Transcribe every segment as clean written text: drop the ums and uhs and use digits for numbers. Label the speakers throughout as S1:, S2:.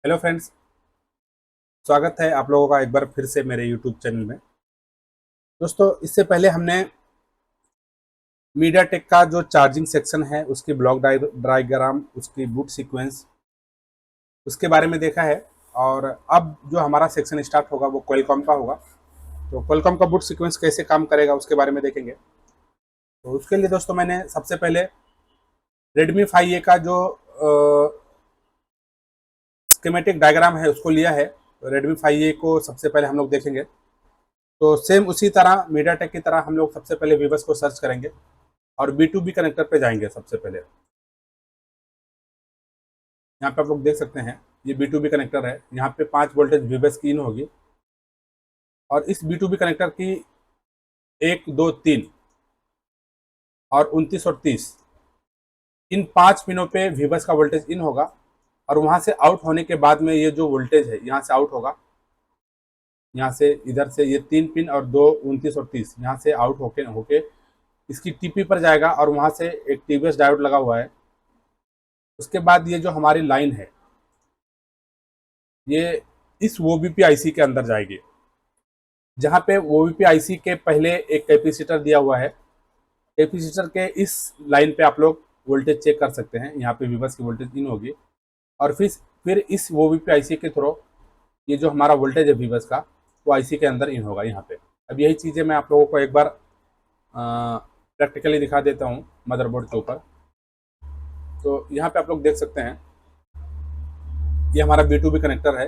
S1: Hello friends. स्वागत है आप लोगों का एक बार फिर से मेरे यूट्यूब चैनल में। दोस्तों, इससे पहले हमने मीडिया टेक का जो चार्जिंग सेक्शन है उसकी ब्लॉक डायग्राम, उसकी बूट सीक्वेंस, उसके बारे में देखा है। और अब जो हमारा सेक्शन स्टार्ट होगा वो क्वालकॉम का होगा। तो क्वालकॉम का बूट सीक्वेंस कैसे काम करेगा उसके बारे में देखेंगे। तो उसके लिए दोस्तों मैंने सबसे पहले रेडमी 5A का जो स्कीमेटिक डायग्राम है उसको लिया है। रेडमी 5A को सबसे पहले हम लोग देखेंगे। तो सेम उसी तरह मीडिया टेक की तरह हम लोग सबसे पहले वीवस को सर्च करेंगे और B2B कनेक्टर पे जाएंगे। सबसे पहले यहाँ पे आप लोग देख सकते हैं, ये B2B कनेक्टर है। यहाँ पे 5 वोल्टेज वीवस की इन होगी और इस B2B कनेक्टर की 1, 2, 3 और 29 और 30, इन 5 पिनों पे वीवस का वोल्टेज इन होगा। और वहां से आउट होने के बाद में ये जो वोल्टेज है यहाँ से आउट होगा। यहाँ से इधर से ये 3 पिन और 2, 29 और 30 यहाँ से आउट होके होके इसकी टीपी पर जाएगा और वहां से एक टीवीएस डायोड लगा हुआ है। उसके बाद ये जो हमारी लाइन है ये इस ओबीपी आईसी के अंदर जाएगी, जहाँ पे ओबीपी आईसी के पहले एक कैपेसिटर दिया हुआ है। कैपेसिटर के इस लाइन पे आप लोग वोल्टेज चेक कर सकते हैं। यहाँ पे वीवर्स की वोल्टेज इन होगी और फिर इस ओबीपी आईसी के थ्रू ये जो हमारा वोल्टेज है वीवर्स का वो आईसी के अंदर इन होगा यहाँ पे। अब यही चीज़ें मैं आप लोगों को एक बार प्रैक्टिकली दिखा देता हूँ मदरबोर्ड के ऊपर। तो यहाँ पे आप लोग देख सकते हैं, ये हमारा B2B कनेक्टर है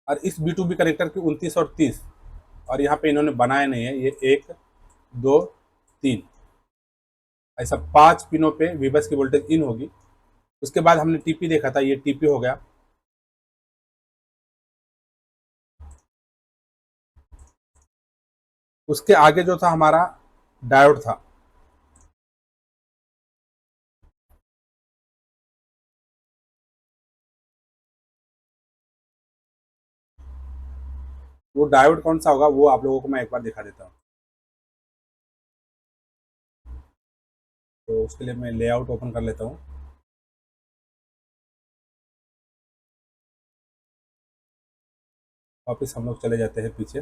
S1: और इस B2B कनेक्टर की 29 और 30, और यहाँ पे इन्होंने बनाया नहीं है, ये 1, 2, 3 ऐसा 5 पिनों पे वीबस की वोल्टेज इन होगी। उसके बाद हमने टीपी देखा था, ये टीपी हो गया। उसके आगे जो था हमारा डायोड था। वो डायोड कौन सा होगा वो आप लोगों को मैं एक बार दिखा देता हूँ। तो उसके लिए मैं लेआउट ओपन कर लेता हूँ। वापस हम लोग चले जाते हैं पीछे।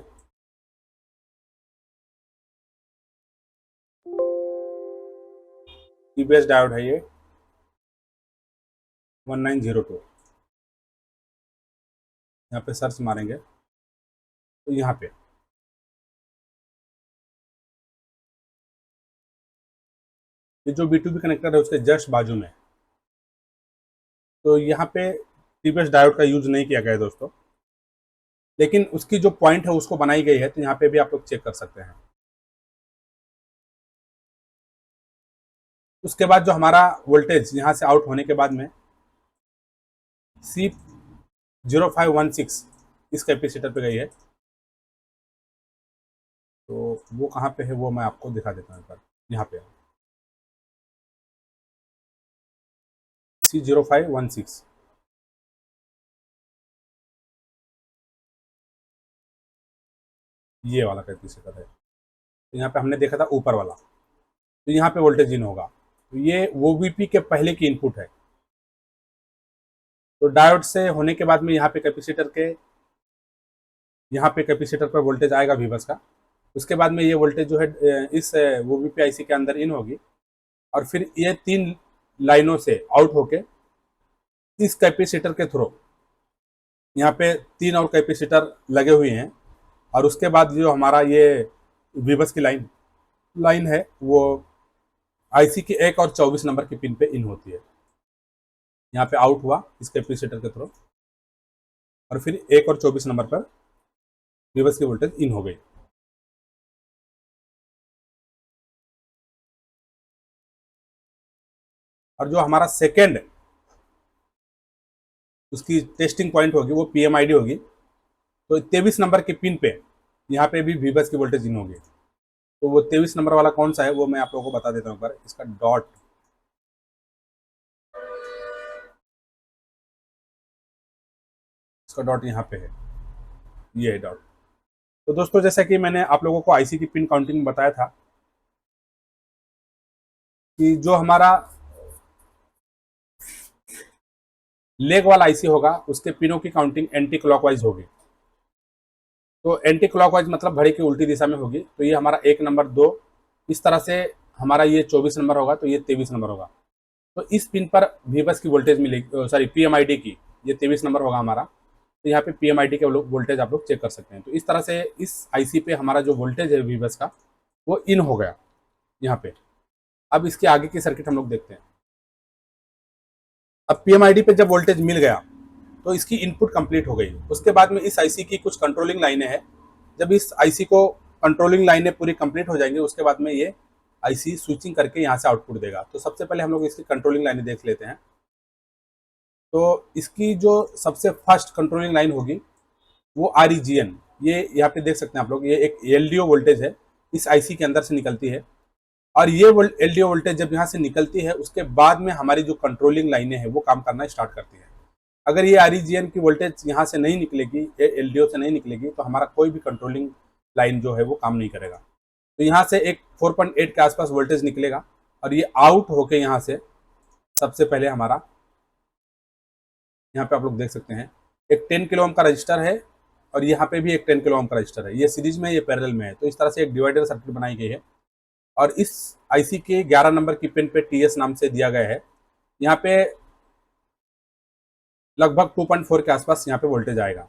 S1: टीबीएस डायोड है ये 1902। यहाँ पे सर्च मारेंगे तो यहाँ पे ये जो B2B कनेक्टर है उसके जस्ट बाजू में, तो यहाँ पे टीबीएस डायोड का यूज नहीं किया गया है दोस्तों, लेकिन उसकी जो पॉइंट है उसको बनाई गई है। तो यहाँ पे भी आप लोग चेक कर सकते हैं। उसके बाद जो हमारा वोल्टेज यहाँ से आउट होने के बाद में C0516 इस कैपेसिटर पे गई है। तो वो कहाँ पे है वो मैं आपको दिखा देता हूँ एक बार। यहाँ पे C0516, ये वाला कैपेसिटर है। तो यहाँ पे हमने देखा था ऊपर वाला, तो यहाँ पे वोल्टेज इन होगा। तो ये ओबीपी के पहले की इनपुट है। तो डायोड से होने के बाद में यहाँ पे कैपेसिटर पर वोल्टेज आएगा वीबस का। उसके बाद में ये वोल्टेज जो है इस ओबीपी आईसी के अंदर इन होगी और फिर ये 3 लाइनों से आउट होके इस कैपेसिटर के थ्रू यहाँ पे 3 और कैपेसिटर लगे हुए हैं। और उसके बाद जो हमारा ये वीबस की लाइन लाइन है वो आईसी की 1 और 24 नंबर की पिन पे इन होती है। यहाँ पे आउट हुआ इस कैपेसिटर के थ्रू और फिर 1 और 24 नंबर पर वीबस की वोल्टेज इन हो गई। और जो हमारा सेकेंड उसकी टेस्टिंग पॉइंट होगी वो पीएमआईडी होगी। तो 23 नंबर के पिन पे यहाँ पे भी वीबस की वोल्टेज इन होगी। तो वो 23 नंबर वाला कौन सा है वो मैं आप लोगों को बता देता हूँ एक बार। इसका डॉट, इसका डॉट यहाँ पे है, ये है डॉट। तो दोस्तों, जैसा कि मैंने आप लोगों को आईसी की पिन काउंटिंग में बताया था कि जो हमारा लेग वाला आईसी होगा उसके पिनों की काउंटिंग एंटी क्लॉकवाइज होगी। तो एंटी क्लॉकवाइज मतलब घड़ी की उल्टी दिशा में होगी। तो ये हमारा 1 नंबर 2, इस तरह से हमारा ये 24 नंबर होगा, तो ये 23 नंबर होगा। तो इस पिन पर वीबस की वोल्टेज मिलेगी, सॉरी पीएमआईडी की, ये 23 नंबर होगा हमारा। तो यहाँ पे पीएमआईडी के वोल्टेज आप लोग चेक कर सकते हैं। तो इस तरह से इस आईसी पे हमारा जो वोल्टेज है वीबस का वो इन हो गया यहाँ पे। अब इसके आगे की सर्किट हम लोग देखते हैं। अब पीएमआईडी पे जब वोल्टेज मिल गया तो इसकी इनपुट कंप्लीट हो गई। उसके बाद में इस आईसी की कुछ कंट्रोलिंग लाइनें हैं। जब इस आईसी को कंट्रोलिंग लाइनें पूरी कंप्लीट हो जाएंगी उसके बाद में ये आईसी स्विचिंग करके यहाँ से आउटपुट देगा। तो सबसे पहले हम लोग इसकी कंट्रोलिंग लाइनें देख लेते हैं। तो इसकी जो सबसे फर्स्ट कंट्रोलिंग लाइन होगी वो आरईजीएन, ये यहाँ पे देख सकते हैं आप लोग, ये एक एलडीओ वोल्टेज है, इस आईसी के अंदर से निकलती है। और ये एलडीओ वोल्टेज जब यहाँ से निकलती है उसके बाद में हमारी जो कंट्रोलिंग लाइनें हैं वो काम करना स्टार्ट करती है। अगर ये आरईजीएन की वोल्टेज यहाँ से नहीं निकलेगी, एलडीओ से नहीं निकलेगी, तो हमारा कोई भी कंट्रोलिंग लाइन जो है वो काम नहीं करेगा। तो यहाँ से एक 4.8 के आसपास वोल्टेज निकलेगा और ये आउट होके यहाँ से सबसे पहले हमारा, यहाँ पे आप लोग देख सकते हैं एक 10 किलो ओम का रजिस्टर है और यहाँ पे भी एक 10 किलो ओम का रजिस्टर है। ये सीरीज में, ये पैरेलल में है। तो इस तरह से एक डिवाइडर सर्किट बनाई गई है और इस आईसी के 11 नंबर की पिन पे टीएस नाम से दिया गया है। यहाँ पे लगभग 2.4 के आसपास यहाँ पे वोल्टेज आएगा।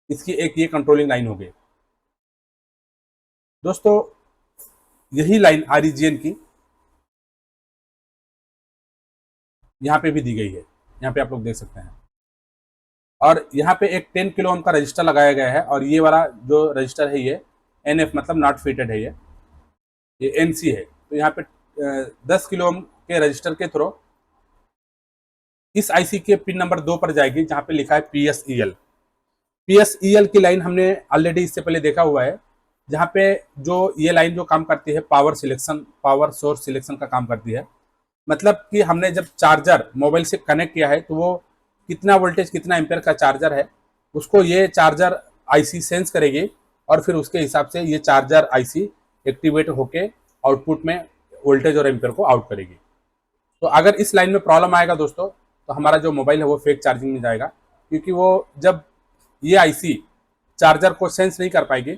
S1: इसकी एक ये कंट्रोलिंग लाइन होगी। दोस्तों यही लाइन आरईजीएन की यहाँ पे भी दी गई है, यहाँ पे आप लोग देख सकते हैं। और यहाँ पे एक 10 किलो ओम का रजिस्टर लगाया गया है और ये वाला जो रजिस्टर है ये एनएफ मतलब नॉट फिटेड है, ये एनसी है। तो यहाँ पे 10 किलो ओम के रजिस्टर के थ्रू इस आईसी के पिन नंबर 2 पर जाएगी जहाँ पे लिखा है पीएसईएल। पीएसईएल की लाइन हमने ऑलरेडी इससे पहले देखा हुआ है, जहाँ पे जो ये लाइन जो काम करती है power selection, power source selection का काम करती है। मतलब कि हमने जब चार्जर मोबाइल से कनेक्ट किया है तो वो कितना वोल्टेज, कितना एम्पेयर का चार्जर है उसको ये चार्जर आईसी सेंस करेगी और फिर उसके हिसाब से ये चार्जर आईसी एक्टिवेट होके आउटपुट में वोल्टेज और एम्पेयर को आउट करेगी। तो अगर इस लाइन में प्रॉब्लम आएगा दोस्तों तो हमारा जो मोबाइल है वो फेक चार्जिंग में जाएगा, क्योंकि वो जब ये आईसी चार्जर को सेंस नहीं कर पाएगी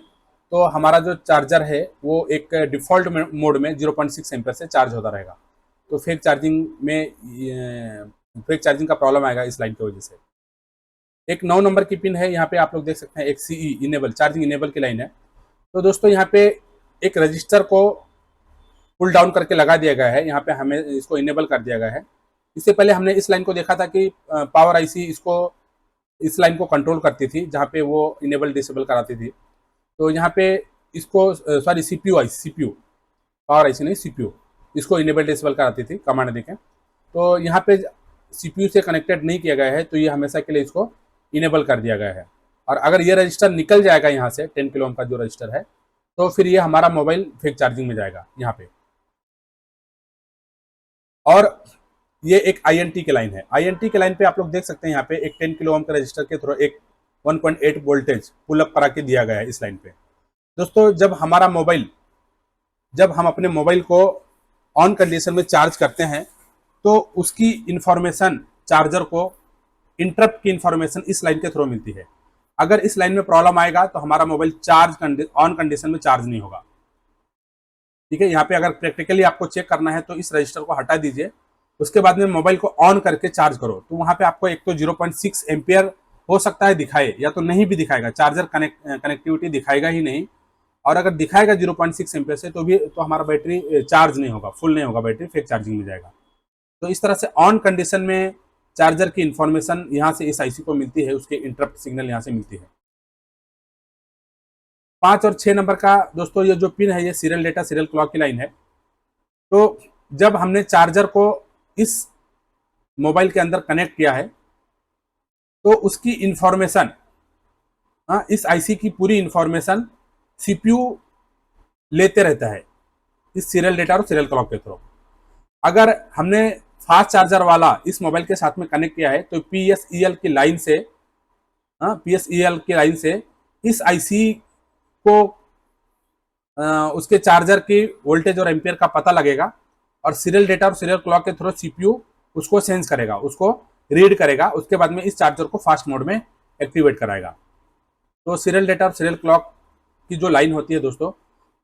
S1: तो हमारा जो चार्जर है वो एक डिफ़ॉल्ट मोड में 0.6 एम्पेयर से चार्ज होता रहेगा। तो फेक चार्जिंग का प्रॉब्लम आएगा इस लाइन की वजह से। एक 9 नंबर की पिन है, यहाँ पे आप लोग देख सकते हैं एक सीई इनेबल, चार्जिंग इनेबल की लाइन है। तो दोस्तों यहाँ पे एक रजिस्टर को पुल डाउन करके लगा दिया गया है, यहाँ पे हमें इसको इनेबल कर दिया गया है। इससे पहले हमने इस लाइन को देखा था कि पावर आईसी इसको, इस लाइन को कंट्रोल करती थी जहाँ पे वो इनेबल डिसेबल कराती थी। तो यहाँ पे इसको सॉरी सीपीयू पावर आईसी नहीं सीपीयू, इसको इनेबल डिसेबल कराती थी कमांड देखें। तो यहाँ पे सीपीयू से कनेक्टेड नहीं किया गया है तो ये हमेशा के लिए इसको इनेबल कर दिया गया है। और अगर ये रजिस्टर निकल जाएगा यहाँ से 10 किलो ओम का जो रजिस्टर है तो फिर ये हमारा मोबाइल फेक चार्जिंग में जाएगा यहाँ पे। और ये एक आईएनटी की लाइन है। आईएनटी के लाइन पे आप लोग देख सकते हैं यहाँ पे एक 10 किलो ओम के रजिस्टर के थ्रू एक 1.8 वोल्टेज पुल अप करा के दिया गया है इस लाइन पे। दोस्तों जब हम अपने मोबाइल को ऑन कंडीशन में चार्ज करते हैं तो उसकी इंफॉर्मेशन चार्जर को, इंटरप्ट की इंफॉर्मेशन इस लाइन के थ्रू मिलती है। अगर इस लाइन में प्रॉब्लम आएगा तो हमारा मोबाइल ऑन कंडीशन में चार्ज नहीं होगा। ठीक है, यहाँ पे अगर प्रैक्टिकली आपको चेक करना है तो इस रजिस्टर को हटा दीजिए, उसके बाद में मोबाइल को ऑन करके चार्ज करो। तो वहां पे आपको एक तो 0.6 एम्पियर हो सकता है दिखाए या तो नहीं भी दिखाएगा, चार्जर कनेक्टिविटी दिखाएगा ही नहीं। और अगर दिखाएगा 0.6 एम्पियर से तो हमारा बैटरी चार्ज नहीं होगा, फुल नहीं होगा, बैटरी फेक चार्जिंग में जाएगा। तो इस तरह से ऑन कंडीशन में चार्जर की इंफॉर्मेशन यहाँ से इस आईसी को मिलती है, उसके इंटरप्ट सिग्नल यहाँ से मिलती है। 5 और 6 नंबर का दोस्तों ये जो पिन है ये सीरियल डेटा सीरियल क्लॉक की लाइन है। तो जब हमने चार्जर को इस मोबाइल के अंदर कनेक्ट किया है तो उसकी इंफॉर्मेशन, इस आईसी की पूरी इंफॉर्मेशन सीपीयू लेते रहता है इस सीरियल डेटा और सीरियल क्लॉक के थ्रू। अगर हमने फास्ट चार्जर वाला इस मोबाइल के साथ में कनेक्ट किया है तो पीएसईएल की लाइन से इस आईसी को उसके चार्जर की वोल्टेज और एम्पियर का पता लगेगा और सीरियल डेटा और सीरियल क्लॉक के थ्रू सीपीयू उसको सेंस करेगा, उसको रीड करेगा, उसके बाद में इस चार्जर को फास्ट मोड में एक्टिवेट कराएगा। तो सीरियल डेटा और सीरियल क्लॉक की जो लाइन होती है दोस्तों,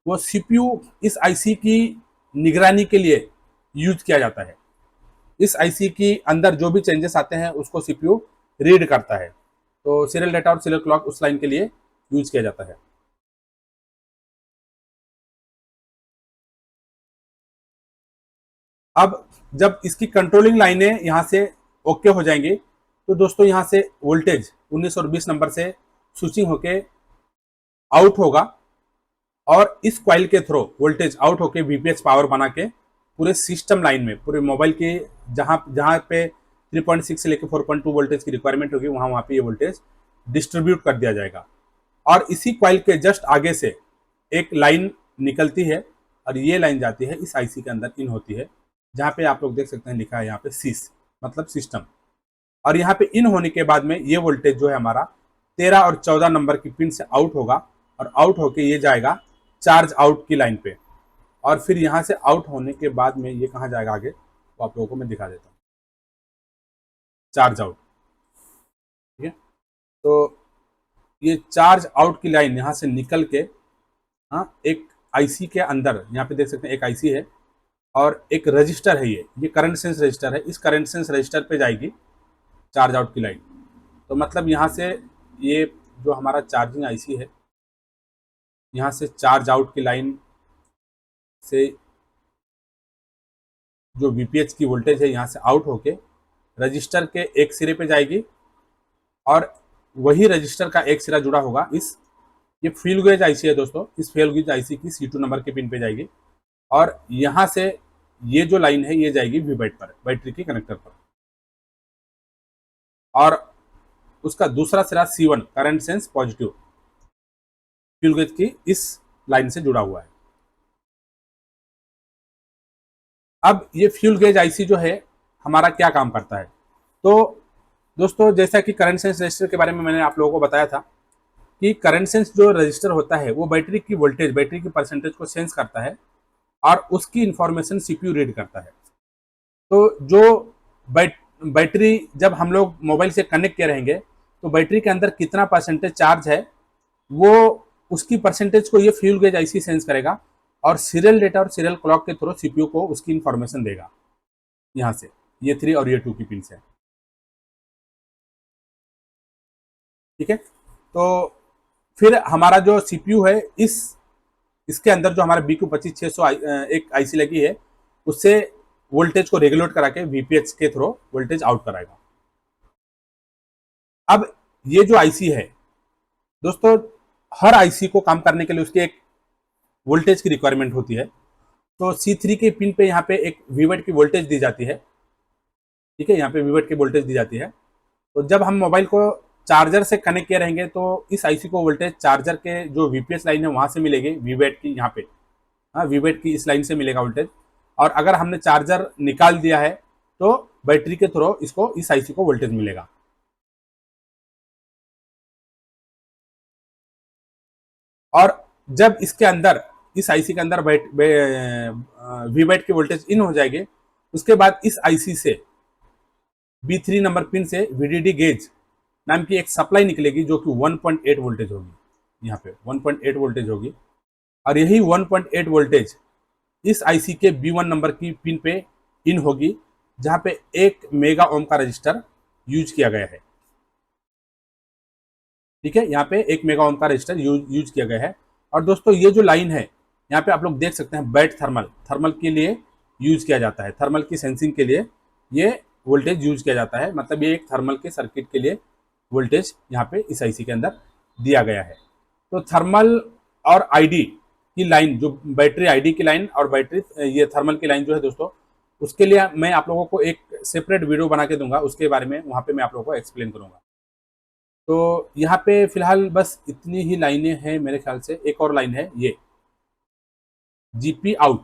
S1: वो सीपीयू इस आईसी की निगरानी के लिए यूज किया जाता है। इस आईसी की अंदर जो भी चेंजेस आते हैं उसको सीपीयू रीड करता है। तो सीरियल डेटा और सीरियल क्लॉक उस लाइन के लिए यूज किया जाता है। अब जब इसकी कंट्रोलिंग लाइनें यहाँ से ओके हो जाएंगी, तो दोस्तों यहाँ से वोल्टेज 19 और 20 नंबर से स्विचिंग होके आउट होगा, और इस कॉइल के थ्रू वोल्टेज आउट होके वीपीएच पावर बना के पूरे सिस्टम लाइन में, पूरे मोबाइल के जहाँ जहाँ पे 3.6 से लेकर 4.2 वोल्टेज की रिक्वायरमेंट होगी, वहाँ वहाँ पे ये वोल्टेज डिस्ट्रीब्यूट कर दिया जाएगा। और इसी कॉइल के जस्ट आगे से एक लाइन निकलती है, और ये लाइन जाती है इस आईसी के अंदर इन होती है, जहाँ पे आप लोग देख सकते हैं लिखा है यहाँ पे सीस, मतलब सिस्टम। और यहाँ पे इन होने के बाद में ये वोल्टेज जो है हमारा 13 और 14 नंबर की पिन से आउट होगा, और आउट होके ये जाएगा चार्ज आउट की लाइन पे, और फिर यहाँ से आउट होने के बाद में ये कहाँ जाएगा आगे, तो आप लोगों को मैं दिखा देता हूँ। चार्ज आउट, ठीक है। तो ये चार्ज आउट की लाइन यहाँ से निकल के, हाँ, एक आईसी के अंदर यहाँ पे देख सकते हैं एक आईसी है, और एक रजिस्टर है, ये करंट सेंस रजिस्टर है। इस करंट सेंस रजिस्टर पे जाएगी चार्ज आउट की लाइन। तो मतलब यहाँ से ये जो हमारा चार्जिंग आईसी है, यहाँ से चार्ज आउट की लाइन से जो वीपीएच की वोल्टेज है यहाँ से आउट होके रजिस्टर के एक सिरे पे जाएगी, और वही रजिस्टर का एक सिरा जुड़ा होगा इस, ये फ्यूल गेज आईसी है दोस्तों, इस फ्यूल गेज आईसी की C2 नंबर के पिन पे जाएगी, और यहाँ से ये जो लाइन है ये जाएगी वीबैट पर, बैटरी के कनेक्टर पर, और उसका दूसरा सिरा C1 current sense positive fuel gauge की इस लाइन से जुड़ा हुआ है। अब ये फ्यूल गेज आईसी जो है हमारा क्या काम करता है, तो दोस्तों जैसा कि करंट सेंस रजिस्टर के बारे में मैंने आप लोगों को बताया था कि करंट सेंस जो रजिस्टर होता है वो बैटरी की वोल्टेज, बैटरी की परसेंटेज को सेंस करता है, और उसकी इंफॉर्मेशन सीपीयू रीड करता है। तो जो बैटरी जब हम लोग मोबाइल से कनेक्ट किए रहेंगे, तो बैटरी के अंदर कितना परसेंटेज चार्ज है, वो उसकी परसेंटेज को ये फ्यूल गेज आईसी सेंस करेगा, और सीरियल डेटा और सीरियल क्लॉक के थ्रू सीपीयू को उसकी इंफॉर्मेशन देगा यहाँ से, ये 3 और ये 2 की पिन से, ठीक है। तो फिर हमारा जो सीपीयू है इसके अंदर जो हमारा BQ25600 एक आईसी लगी है, उससे वोल्टेज को रेगुलेट करा के वीपीएच के थ्रू वोल्टेज आउट कराएगा। अब ये जो आईसी है दोस्तों, हर आईसी को काम करने के लिए उसकी एक वोल्टेज की रिक्वायरमेंट होती है। तो C3 के पिन पे यहाँ पे एक वीवैट की वोल्टेज दी जाती है, ठीक है, यहाँ पे वीवैट की वोल्टेज दी जाती है। तो जब हम मोबाइल को चार्जर से कनेक्ट किए रहेंगे, तो इस आईसी को वोल्टेज चार्जर के जो वीपीएस लाइन है वहां से मिलेगी, वीवैट की यहाँ पे, हाँ, वीवैट की इस लाइन से मिलेगा वोल्टेज। और अगर हमने चार्जर निकाल दिया है तो बैटरी के थ्रू इसको इस आईसी को वोल्टेज मिलेगा। और जब इसके अंदर, इस आईसी के अंदर वीवैट की वोल्टेज इन हो जाएगी, उसके बाद इस आईसी से B3 नंबर पिन से VDD गेज नाम की एक सप्लाई निकलेगी, जो कि 1.8 वोल्टेज होगी, यहाँ पे 1.8 वोल्टेज होगी। और यही 1.8 वोल्टेज इस आईसी के B1 नंबर की पिन पे इन होगी, जहाँ पे 1 मेगा ओम का रजिस्टर यूज किया गया है, ठीक है। यहाँ पे 1 मेगा ओम का रजिस्टर यूज किया गया है। और दोस्तों ये जो लाइन है यहाँ पे आप लोग देख सकते हैं, बैट थर्मल के लिए यूज किया जाता है, थर्मल की सेंसिंग के लिए ये वोल्टेज यूज किया जाता है। मतलब ये एक थर्मल के सर्किट के लिए वोल्टेज यहाँ पे इस आईसी के अंदर दिया गया है। तो थर्मल और आईडी की लाइन, जो बैटरी आईडी की लाइन और बैटरी ये थर्मल की लाइन जो है दोस्तों, उसके लिए मैं आप लोगों को एक सेपरेट वीडियो बना के दूंगा, उसके बारे में वहाँ पे मैं आप लोगों को एक्सप्लेन करूंगा। तो यहाँ पे फिलहाल बस इतनी ही लाइनें हैं मेरे ख्याल से। एक और लाइन है ये जीपी आउट,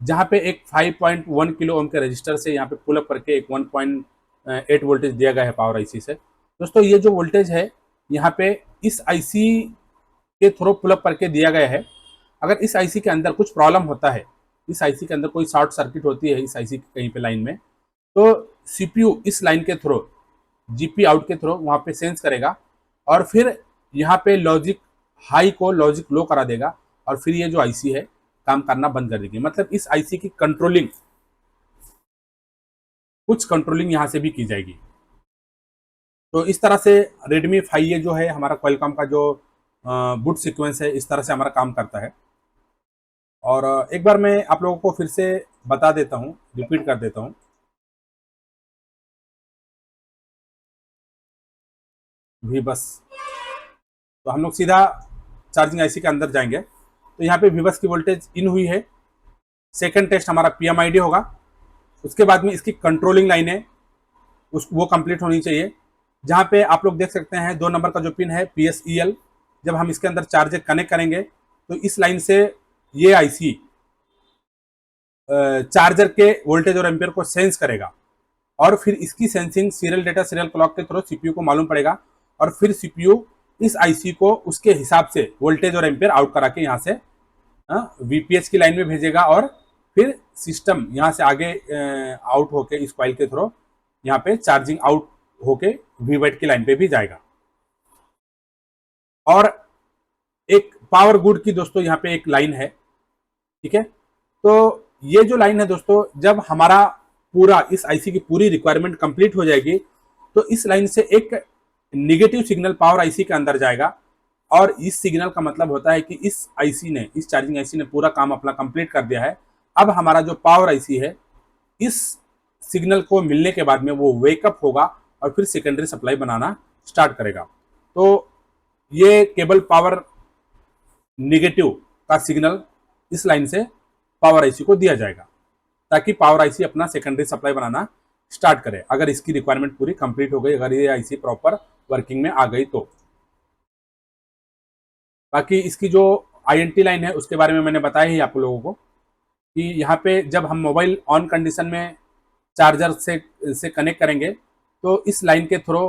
S1: जहाँ पे एक 5.1 किलो ओम के रजिस्टर से यहाँ पे पुल अप करके एक 1.8 वोल्टेज दिया गया है पावर आईसी से। दोस्तों ये जो वोल्टेज है यहाँ पे इस आईसी के थ्रू पुल अप करके दिया गया है। अगर इस आईसी के अंदर कुछ प्रॉब्लम होता है, इस आईसी के अंदर कोई शॉर्ट सर्किट होती है इस आईसी की कहीं पे लाइन में, तो सीपीयू इस लाइन के थ्रू, जीपी आउट के थ्रू वहां पे सेंस करेगा और फिर यहाँ पे लॉजिक हाई को लॉजिक लो करा देगा और फिर ये जो आईसी है काम करना बंद कर देगी। मतलब इस आईसी की कंट्रोलिंग, कुछ कंट्रोलिंग यहाँ से भी की जाएगी। तो इस तरह से Redmi 5A जो है हमारा क्वालकॉम का जो बूट सीक्वेंस है, इस तरह से हमारा काम करता है। और एक बार मैं आप लोगों को फिर से बता देता हूँ, रिपीट कर देता हूँ। भी बस, तो हम लोग सीधा चार्जिंग आईसी के अंदर जाएंगे। तो यहाँ पे वीबस की वोल्टेज इन हुई है। सेकंड टेस्ट हमारा पीएमआईडी होगा। उसके बाद में इसकी कंट्रोलिंग लाइनें वो कंप्लीट होनी चाहिए। जहाँ पे आप लोग देख सकते हैं 2 नंबर का जो पिन है PSEL, जब हम इसके अंदर चार्जर कनेक्ट करेंगे तो इस लाइन से ये आईसी चार्जर के वोल्टेज और एम्पियर को सेंस करेगा और फिर इसकी sensing serial data serial clock के थ्रू सीपीयू को मालूम पड़ेगा और फिर सीपीयू इस आईसी को उसके हिसाब से वोल्टेज और एम्पियर आउट करा के यहाँ से वीपीएच की लाइन में भेजेगा और फिर सिस्टम यहाँ से आगे आउट होके इस कॉइल के थ्रू यहाँ पे चार्जिंग आउट होके वीवेट की लाइन पे भी जाएगा। और एक पावर गुड की दोस्तों यहाँ पे एक लाइन है, ठीक है। तो ये जो लाइन है दोस्तों, जब हमारा पूरा इस आईसी की पूरी रिक्वायरमेंट कंप्लीट हो जाएगी तो इस लाइन से एक निगेटिव सिग्नल पावर आईसी के अंदर जाएगा और इस सिग्नल का मतलब होता है कि इस आईसी ने, इस चार्जिंग आईसी ने पूरा काम अपना कंप्लीट कर दिया है। अब हमारा जो पावर आईसी है इस सिग्नल को मिलने के बाद में वो वेकअप होगा और फिर सेकेंडरी सप्लाई बनाना स्टार्ट करेगा। तो ये केबल पावर निगेटिव का सिग्नल इस लाइन से पावर आईसी को दिया जाएगा ताकि पावर आईसी अपना सेकेंडरी सप्लाई बनाना स्टार्ट करे, अगर इसकी रिक्वायरमेंट पूरी कंप्लीट हो गई, अगर ये आईसी प्रॉपर वर्किंग में आ गई तो। बाकी इसकी जो आईएनटी लाइन है उसके बारे में मैंने बताया ही आप लोगों को कि यहाँ पे जब हम मोबाइल ऑन कंडीशन में चार्जर से कनेक्ट करेंगे तो इस लाइन के थ्रू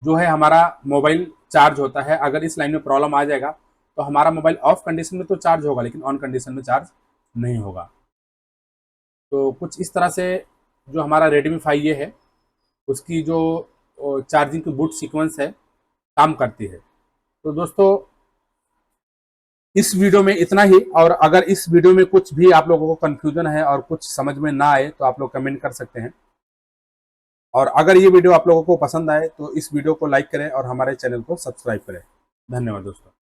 S1: जो है हमारा मोबाइल चार्ज होता है। अगर इस लाइन में प्रॉब्लम आ जाएगा तो हमारा मोबाइल ऑफ कंडीशन में तो चार्ज होगा लेकिन ऑन कंडीशन में चार्ज नहीं होगा। तो कुछ इस तरह से जो हमारा Redmi 5A है उसकी जो चार्जिंग की बूट सीक्वेंस है काम करती है। तो दोस्तों इस वीडियो में इतना ही, और अगर इस वीडियो में कुछ भी आप लोगों को कंफ्यूजन है और कुछ समझ में ना आए तो आप लोग कमेंट कर सकते हैं। और अगर ये वीडियो आप लोगों को पसंद आए तो इस वीडियो को लाइक करें और हमारे चैनल को सब्सक्राइब करें। धन्यवाद दोस्तों।